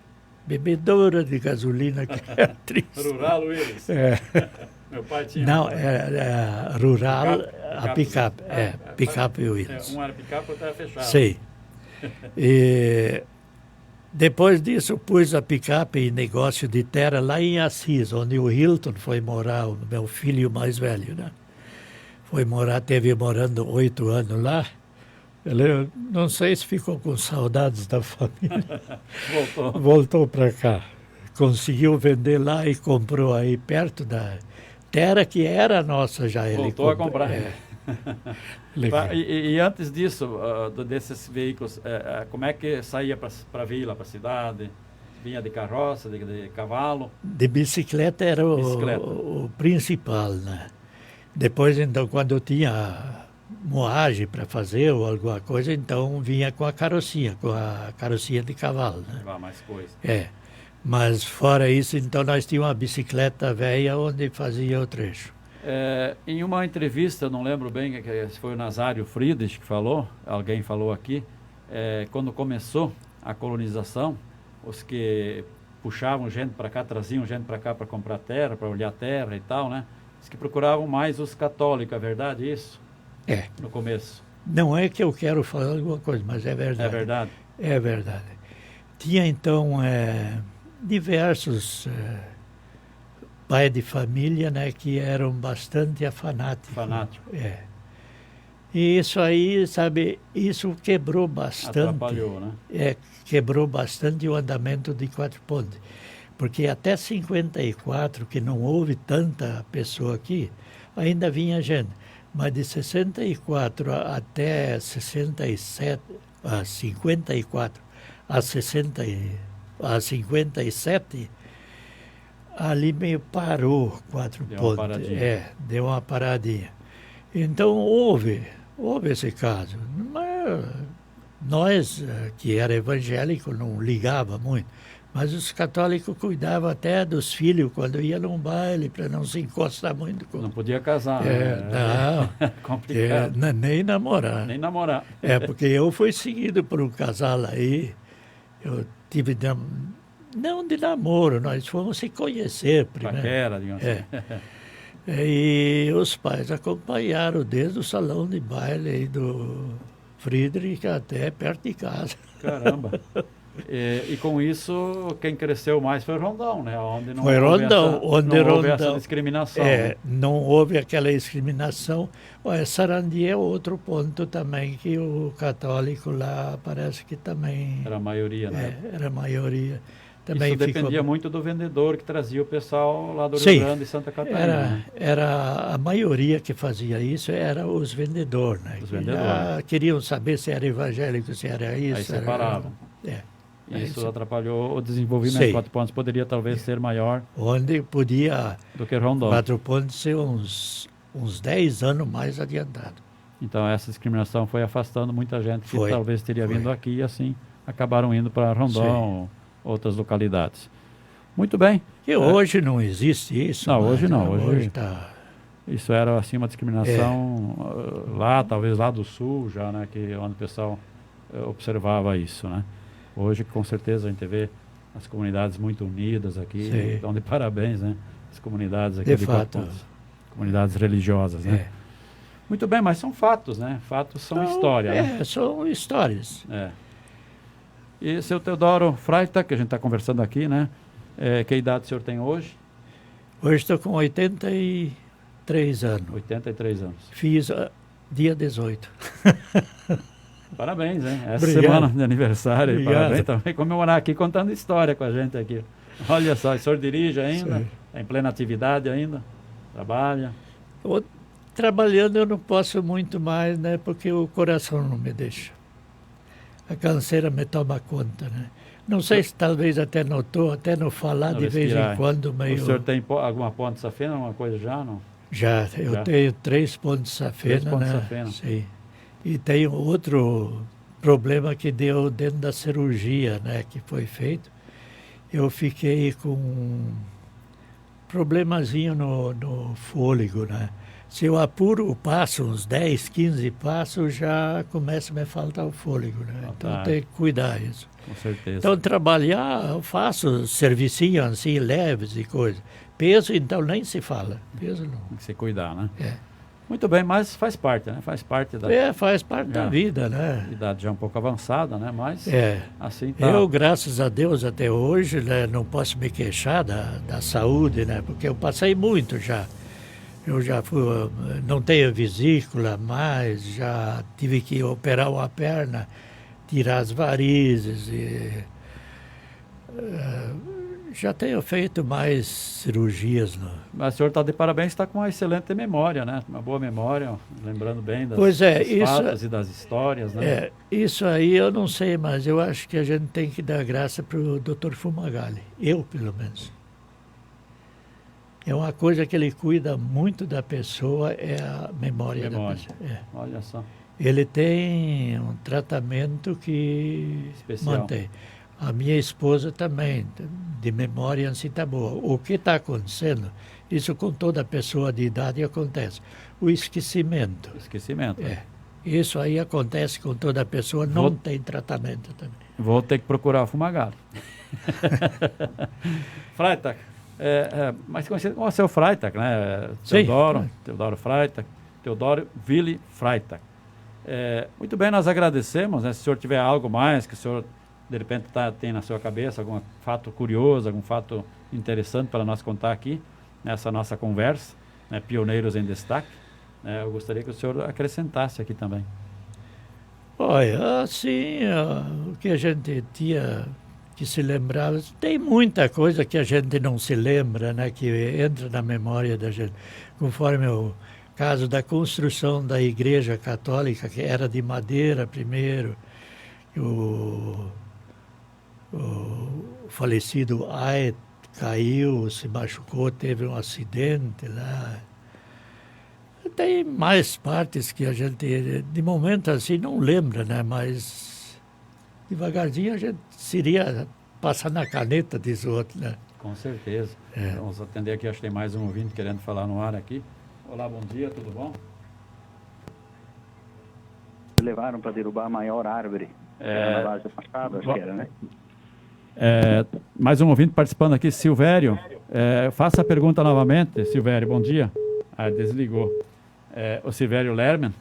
bebedora de gasolina, que é triste. Rural Willys. Meu pai tinha. Não, era rural, a picape. Picape Willys. Uma era picape, outra era fechada. Sim. E depois disso, pus a picape em negócio de terra lá em Assis, onde o Hilton foi morar, o meu filho mais velho, né? Teve morando 8 anos lá. Ele, não sei se ficou com saudades da família. Voltou para cá. Conseguiu vender lá e comprou aí perto da terra que era nossa já. Voltou a comprar. E antes disso, desses veículos, como é que saía para a vila, para a cidade? Vinha de carroça, de cavalo? De bicicleta era o principal, né? Depois, então, quando eu tinha moagem para fazer ou alguma coisa, então vinha com a carrocinha de cavalo, né? Levar mais coisa. Mas fora isso, então, nós tínhamos uma bicicleta velha onde fazia o trecho. Em uma entrevista, não lembro bem, se foi o Nazário Friedrich que falou, alguém falou aqui, quando começou a colonização, os que puxavam gente para cá, traziam gente para cá para comprar terra, para olhar terra e tal, né? Os que procuravam mais os católicos, é verdade isso? No começo. Não é que eu quero falar alguma coisa, mas é verdade. É verdade? É verdade. Tinha, então, diversos... pai de família, né, que eram bastante fanáticos. E isso aí, sabe, isso quebrou bastante. Atrapalhou, né? Quebrou bastante o andamento de Quatro Pontes. Porque até 54, que não houve tanta pessoa aqui, ainda vinha gente. Mas de 64 até 67, 54 a 57, ali meio parou Quatro Deu uma Pontes. paradinha. Deu uma paradinha. Então houve esse caso. Mas nós, que era evangélico, não ligava muito. Mas os católicos cuidavam até dos filhos quando ia num baile, para não se encostar muito com... Não podia casar. Não. Complicado. Nem namorar. Nem namorar. Porque eu fui seguido por um casal aí. Eu tive... Não de namoro, nós fomos se conhecer primeiro. Paquera, digamos assim. E os pais acompanharam desde o salão de baile aí do Friedrich até perto de casa. Caramba. E com isso, quem cresceu mais foi Rondão, né? Onde não Foi Rondão, houve essa discriminação. Né? Não houve aquela discriminação. Sarandi é outro ponto também, que o católico lá parece que também... Era a maioria, né? Era a maioria. Também isso dependia muito do vendedor que trazia o pessoal lá do Sim, Rio Grande e Santa Catarina. Era a maioria que fazia isso, era os vendedores, né? Os vendedores. Queriam saber se era evangélico, se era isso. Aí separavam. Isso atrapalhou o desenvolvimento. Sim. Quatro Pontos poderia talvez ser maior onde podia do que Rondon. Quatro Pontos ser uns 10 anos mais adiantado. Então essa discriminação foi afastando muita gente que Foi. talvez teria vindo aqui e assim acabaram indo para Rondon, outras localidades. Muito bem. E hoje não existe isso. Não, hoje não. Hoje tá... Isso era assim uma discriminação lá, talvez lá do sul já, né? Que onde o pessoal observava isso, né? Hoje, com certeza, a gente vê as comunidades muito unidas aqui. Sim. Então, de parabéns, né? As comunidades aqui De de fato. Quatro Pontos. Comunidades religiosas, né? Muito bem, mas são fatos, né? Fatos são história, né? São histórias. E seu Teodoro Freitag, que a gente está conversando aqui, né? Que idade o senhor tem hoje? Hoje estou com 83 anos. 83 anos. Fiz dia 18. Parabéns, hein? Essa Obrigado. semana de aniversário. Obrigado. Parabéns também. Comemorar aqui, contando história com a gente aqui. Olha só, o senhor dirige ainda? Está em plena atividade ainda? Trabalha? Trabalhando eu não posso muito mais, né? Porque o coração não me deixa. A canseira me toma conta, né? Não sei se talvez até notou, até no falar de vez em quando meio... O senhor tem alguma ponte safena, alguma coisa já, não? Já, eu tenho 3 pontos safena, 3 pontos né? safena. Sim. E tenho outro problema que deu dentro da cirurgia, né? Que foi feito. Eu fiquei com um problemazinho no fôlego, né? Se eu apuro o passo, uns 10, 15 passos, já começa a me faltar o fôlego, né? Então tem que cuidar isso. Com certeza. Então trabalhar, eu faço servicinho assim, leves e coisas. Peso, então, nem se fala. Peso não. Tem que se cuidar, né? Muito bem, mas faz parte, né? Faz parte da... faz parte da vida, né? Idade já um pouco avançada, né? Mas assim tá. Eu, graças a Deus, até hoje, né, não posso me queixar da saúde, né? Porque eu passei muito já. Eu já fui, não tenho vesícula mais, já tive que operar uma perna, tirar as varizes e... já tenho feito mais cirurgias. Mas o senhor está de parabéns, está com uma excelente memória, né? Uma boa memória, lembrando bem dos fatos e das histórias, né? Isso aí eu não sei, mas eu acho que a gente tem que dar graça para o Dr. Fumagalli. Eu, pelo menos. É uma coisa que ele cuida muito da pessoa, é a memória. Da pessoa. Olha só. Ele tem um tratamento que especial. Mantém. A minha esposa também, de memória assim está boa. O que está acontecendo, isso com toda pessoa de idade acontece. O esquecimento. Esquecimento. Isso aí acontece com toda pessoa, não tem tratamento também. Vou ter que procurar o Fumagalli. Freitag, mais conhecido como o seu Freitag, né? Teodoro Freitag, Teodoro Willi Freitag. Muito bem, nós agradecemos, né? Se o senhor tiver algo mais que o senhor de repente tem na sua cabeça algum fato curioso, algum fato interessante para nós contar aqui nessa nossa conversa, né? Pioneiros em Destaque, eu gostaria que o senhor acrescentasse aqui também. Olha, assim, o que a gente tinha que se lembrar, tem muita coisa que a gente não se lembra, né? Que entra na memória da gente, conforme o caso da construção da Igreja Católica, que era de madeira primeiro, o falecido caiu, se machucou, teve um acidente lá. Tem mais partes que a gente, de momento assim, não lembra, né? Mas devagarzinho a gente seria passar na caneta, diz o outro, né? Com certeza. Vamos atender aqui, acho que tem mais um ouvinte querendo falar no ar aqui. Olá, bom dia, tudo bom? Levaram para derrubar a maior árvore na base do Machado, acho que era, né? Mais um ouvinte participando aqui, Silvério. Faça a pergunta novamente, Silvério, bom dia. Desligou. O Silvério Lerman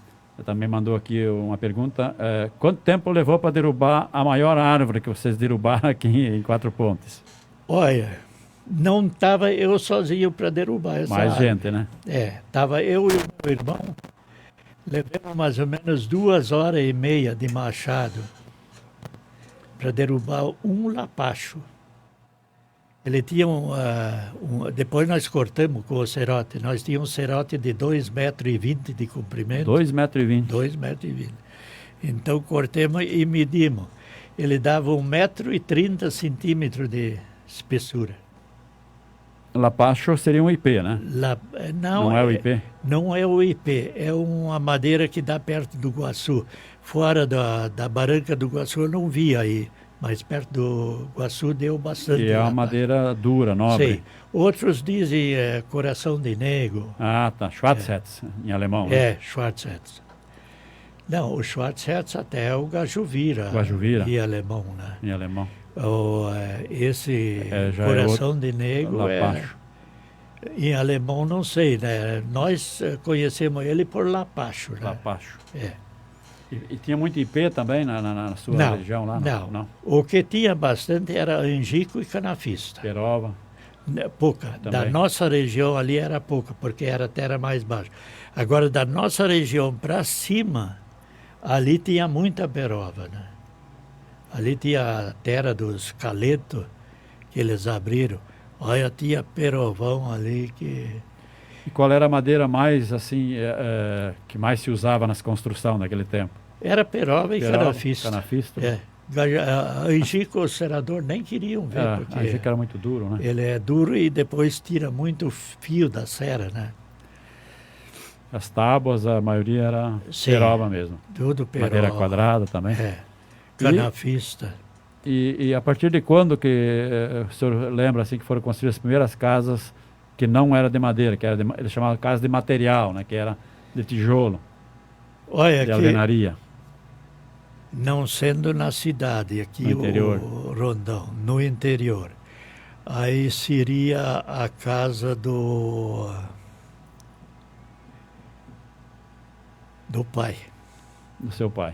também mandou aqui uma pergunta. Quanto tempo levou para derrubar a maior árvore que vocês derrubaram aqui em Quatro Pontes? Olha, não estava eu sozinho para derrubar essa Mais árvore. gente, né? Estava eu e o meu irmão. Levamos mais ou menos 2h30 de machado para derrubar um lapacho. Ele tinha depois nós cortamos com o serrote. Nós tínhamos um serrote de 2,20 metros de comprimento. 2,20 metros. 2,20 metros. Então cortamos e medimos. Ele dava 1,30 metros de espessura. Lapacho seria um IP, né? Não é o IP? Não é o IP, é uma madeira que dá perto do Guaçu. Fora da barranca do Guaçu eu não vi aí, mas perto do Guaçu deu bastante. E é uma madeira dura, nobre. Sim. Outros dizem coração de negro. Ah, tá. Schwarzherz, em alemão. Né? Schwarzherz. Não, o Schwarzherz até é o Gajuvira. Em alemão, né? Em alemão. Esse coração de negro em alemão não sei, né? Nós conhecemos ele por Lapacho, né? Lapacho. E tinha muito IP também na sua região lá? Não. O que tinha bastante era angico e canafista. Perova? Pouca. Também. Da nossa região ali era pouca, porque era terra mais baixa. Agora, da nossa região para cima, ali tinha muita perova, né? Ali tinha a terra dos caletos que eles abriram. Olha, tinha perovão ali que... E qual era a madeira mais, assim, que mais se usava nas construções naquele tempo? Era perova e canafista. Canafista? Angico, o serador, nem queriam ver, porque... Angico era muito duro, né? Ele é duro e depois tira muito fio da serra, né? As tábuas, a maioria era perova mesmo. Tudo perova. Madeira quadrada também. Canafista. E a partir de quando que o senhor lembra assim que foram construídas as primeiras casas que não era de madeira, que era eles chamavam casa de material, né? Que era de tijolo, de alvenaria. Não sendo na cidade, aqui no interior. O Rondão, no interior. Aí seria a casa do pai. Do seu pai.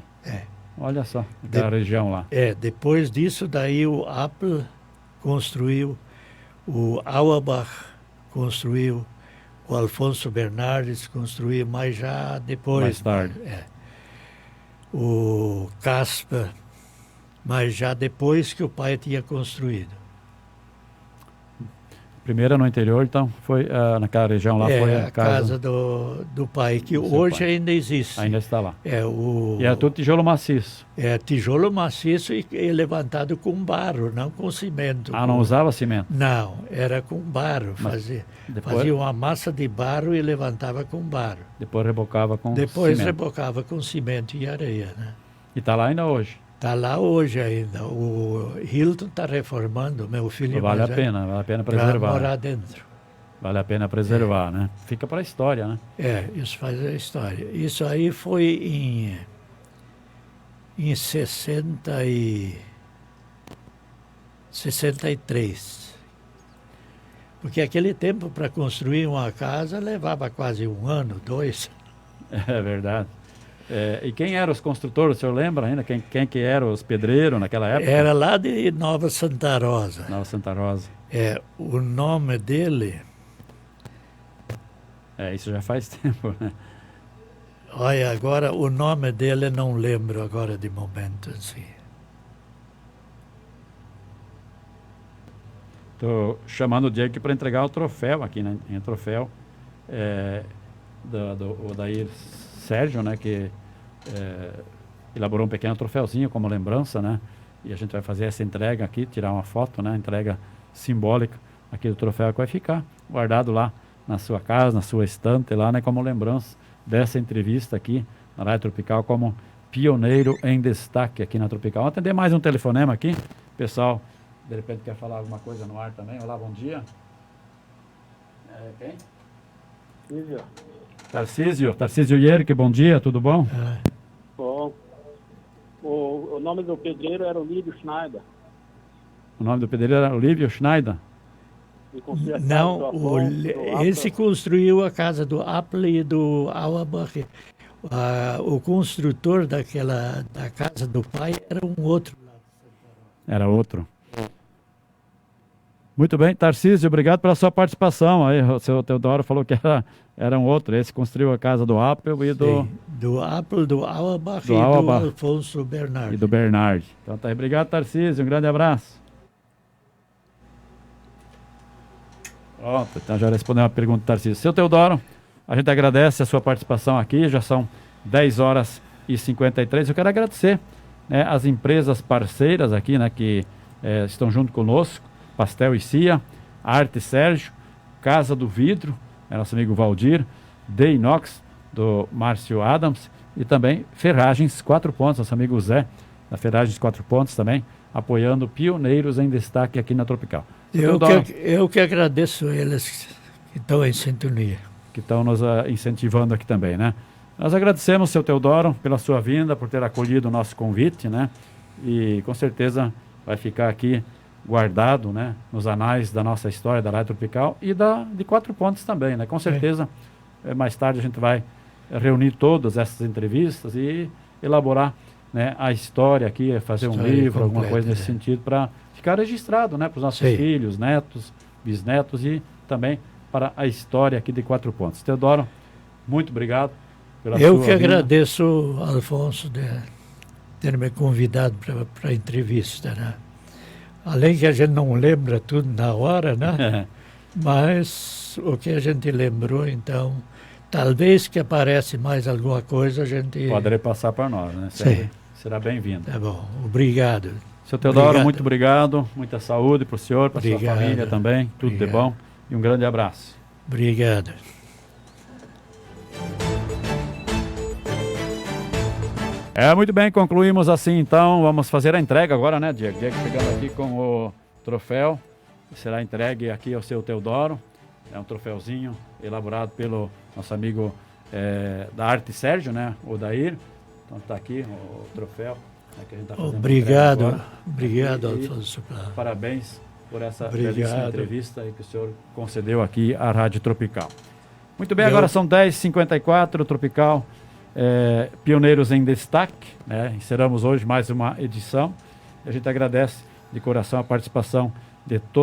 Olha só, da região lá. Depois disso, daí o Apple construiu, o Auerbach construiu, o Alfonso Bernardes construiu, mas já depois. Mais tarde. O Casper, mas já depois que o pai tinha construído. Primeira no interior, então, foi naquela região lá, foi a casa do pai, que hoje ainda existe. Ainda está lá. E é tudo tijolo maciço. Tijolo maciço e levantado com barro, não com cimento. Não usava cimento? Não, era com barro. Fazia uma massa de barro e levantava com barro. Depois rebocava com cimento. Depois rebocava com cimento e areia, né? E está lá ainda hoje? Está lá hoje ainda. O Hilton está reformando, meu filho. Vale a pena preservar. Para morar dentro. Vale a pena preservar, né? Fica para a história, né? Isso faz a história. Isso aí foi em 63. Porque aquele tempo para construir uma casa levava quase 1 ano, 2. É verdade. E quem eram os construtores, o senhor lembra ainda? Quem que eram os pedreiros naquela época? Era lá de Nova Santa Rosa. Nova Santa Rosa. O nome dele... isso já faz tempo, né? Olha, agora o nome dele não lembro agora de momento, assim. Estou chamando o Diego para entregar o troféu aqui, né? Em troféu do Odair Sérgio, né? Que elaborou um pequeno troféuzinho como lembrança, né? E a gente vai fazer essa entrega aqui, tirar uma foto, né? Entrega simbólica aqui do troféu que vai ficar guardado lá na sua casa, na sua estante lá, né, como lembrança dessa entrevista aqui na Rádio Tropical como pioneiro em destaque aqui na Tropical. Vamos atender mais um telefonema aqui. Pessoal, de repente quer falar alguma coisa no ar também. Olá, bom dia. Quem? Tarcísio Yerke, bom dia, tudo bom? Bom. O nome do pedreiro era Olívio Schneider. O nome do pedreiro era Olívio Schneider? Não, esse construiu a casa do Apple e do Auerbach. O construtor da casa do pai era um outro. Era outro. Muito bem, Tarcísio, obrigado pela sua participação. Aí, o seu Teodoro falou que era um outro. Esse construiu a casa do Apple e do... Sim, do Apple, do Auerbach do e Auerbach. do Alfonso Bernardi. E do Bernardi. Então tá aí, obrigado, Tarcísio, um grande abraço. Pronto, então já respondeu uma pergunta do Tarcísio. Seu Teodoro, a gente agradece a sua participação aqui, já são 10h53. Eu quero agradecer, né, as empresas parceiras aqui, né, que estão junto conosco, Pastel e Cia, Arte Sérgio, Casa do Vidro, nosso amigo Valdir, The Inox, do Márcio Adams, e também Ferragens 4 Pontos, nosso amigo Zé, da Ferragens 4 Pontos também, apoiando pioneiros em destaque aqui na Tropical. Eu que agradeço eles que estão em sintonia. Que estão nos incentivando aqui também, né? Nós agradecemos, seu Teodoro, pela sua vinda, por ter acolhido o nosso convite, né? E com certeza vai ficar aqui guardado, né, nos anais da nossa história da Rádio Tropical e de 4 Pontos também, né? Com certeza, mais tarde a gente vai reunir todas essas entrevistas e elaborar, né, a história aqui, fazer um livro, alguma coisa nesse sentido, para ficar registrado, né, para os nossos filhos, netos, bisnetos e também para a história aqui de 4 Pontos. Teodoro, muito obrigado pela sua vinda. Agradeço, Alfonso, de ter me convidado para a entrevista, né? Além que a gente não lembra tudo na hora, né? Mas o que a gente lembrou, então, talvez que aparece mais alguma coisa, a gente... Poderá passar para nós, né? Será bem-vindo. Tá bom, obrigado. Seu Teodoro, muito obrigado. Muita saúde para o senhor, para a sua família também. Tudo de bom. E um grande abraço. Obrigado. Muito bem, concluímos assim então. Vamos fazer a entrega agora, né, Diego? Diego chegando aqui com o troféu. Será entregue aqui ao seu Teodoro. É um troféuzinho elaborado pelo nosso amigo da Arte Sérgio, né? O Dair. Então está aqui o troféu, né, que a gente está fazendo. Obrigado, Alfonso. Parabéns por essa belíssima entrevista que o senhor concedeu aqui à Rádio Tropical. Muito bem, agora são 10h54, Tropical, pioneiros em destaque, né? Encerramos hoje mais uma edição. A gente agradece de coração a participação de todos.